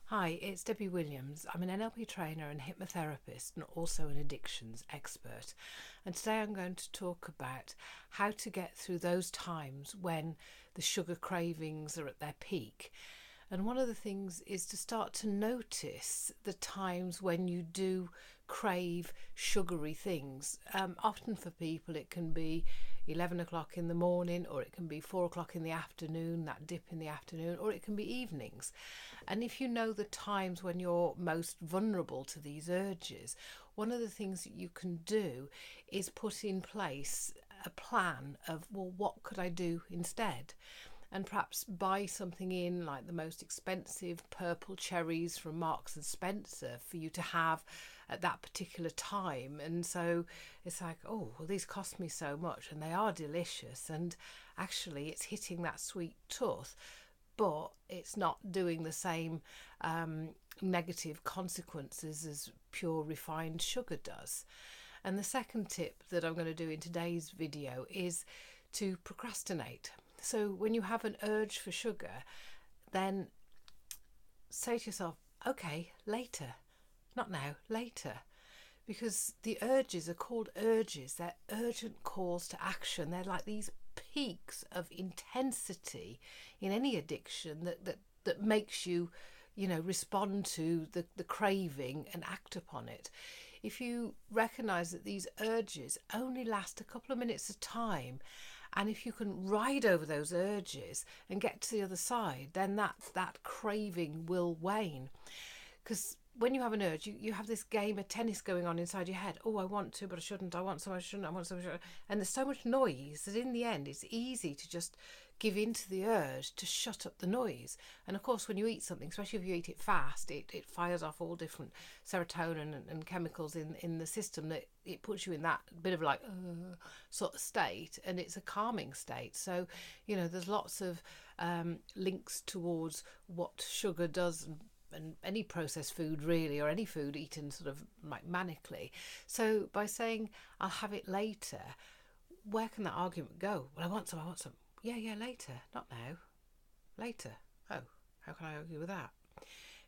Hi, it's Debbie Williams. I'm an NLP trainer and hypnotherapist and also an addictions expert. And today I'm going to talk about how to get through those times when the sugar cravings are at their peak. And one of the things is to start to notice the times when you do crave sugary things. Often for people it can be 11 o'clock in the morning, or it can be 4 o'clock in the afternoon, that dip in the afternoon, or it can be evenings. And if you know the times when you're most vulnerable to these urges, one of the things that you can do is put in place a plan of, well, what could I do instead? And perhaps buy something in like the most expensive purple cherries from Marks and Spencer for you to have at that particular time. And so it's like, oh, well, these cost me so much and they are delicious, and actually it's hitting that sweet tooth, but it's not doing the same negative consequences as pure refined sugar does. And the second tip that I'm going to do in today's video is to procrastinate. So when you have an urge for sugar, then say to yourself, okay, later, not now, later. Because the urges are called urges. They're urgent calls to action. They're like these peaks of intensity in any addiction that makes you, respond to the craving and act upon it. If you recognise that these urges only last a couple of minutes at a time, and if you can ride over those urges and get to the other side, then that craving will wane. Because when you have an urge, you have this game of tennis going on inside your head. Oh, I want to, but I shouldn't. I want so much, shouldn't. I want so much. And there's so much noise that in the end, it's easy to just give in to the urge to shut up the noise. And of course, when you eat something, especially if you eat it fast, it fires off all different serotonin and chemicals in the system that it puts you in that bit of like sort of state, and it's a calming state. So, there's lots of links towards what sugar does and any processed food really, or any food eaten sort of like manically. So by saying I'll have it later, where can that argument go? Well, I want some. Yeah, later, not now, later. Oh, how can I argue with that?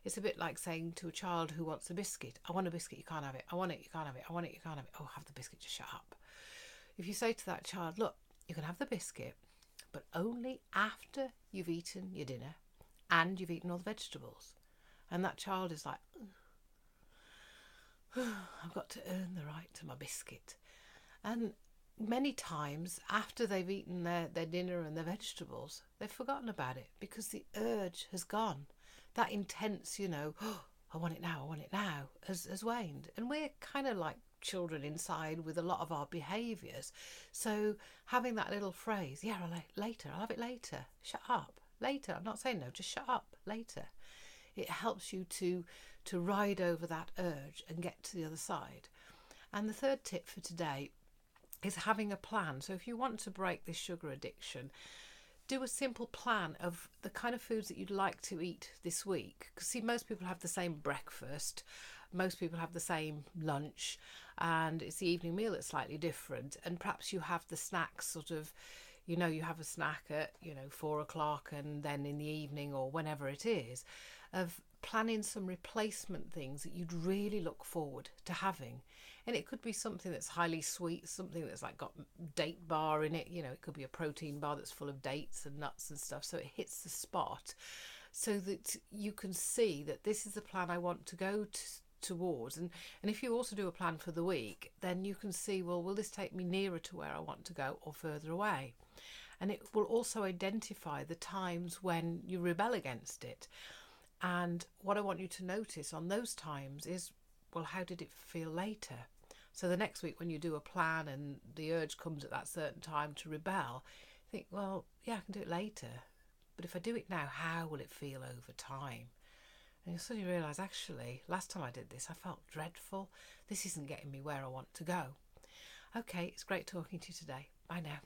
It's a bit like saying to a child who wants a biscuit, I want a biscuit, you can't have it. I want it, you can't have it. I want it, you can't have it. Oh, have the biscuit, just shut up. If you say to that child, look, you can have the biscuit, but only after you've eaten your dinner and you've eaten all the vegetables. And that child is like, I've got to earn the right to my biscuit. And many times after they've eaten their dinner and their vegetables, they've forgotten about it because the urge has gone. That intense, I want it now, has waned. And we're kind of like children inside with a lot of our behaviours. So having that little phrase, yeah, I'll have it later, shut up, later. I'm not saying no, just shut up, later. It helps you to ride over that urge and get to the other side. And the third tip for today is having a plan. So if you want to break this sugar addiction, do a simple plan of the kind of foods that you'd like to eat this week. Because see, most people have the same breakfast, most people have the same lunch, and it's the evening meal that's slightly different. And perhaps you have the snacks sort of, you have a snack at 4 o'clock, and then in the evening or whenever it is, of planning some replacement things that you'd really look forward to having. And it could be something that's highly sweet, something that's like got date bar in it. It could be a protein bar that's full of dates and nuts and stuff, so it hits the spot, so that you can see that this is the plan I want to go towards. And if you also do a plan for the week, then you can see, well, will this take me nearer to where I want to go or further away? And it will also identify the times when you rebel against it. And what I want you to notice on those times is, well, how did it feel later? So the next week when you do a plan and the urge comes at that certain time to rebel, think, well, yeah, I can do it later. But if I do it now, how will it feel over time? And you'll suddenly realise, actually, last time I did this, I felt dreadful. This isn't getting me where I want to go. Okay, it's great talking to you today. Bye now.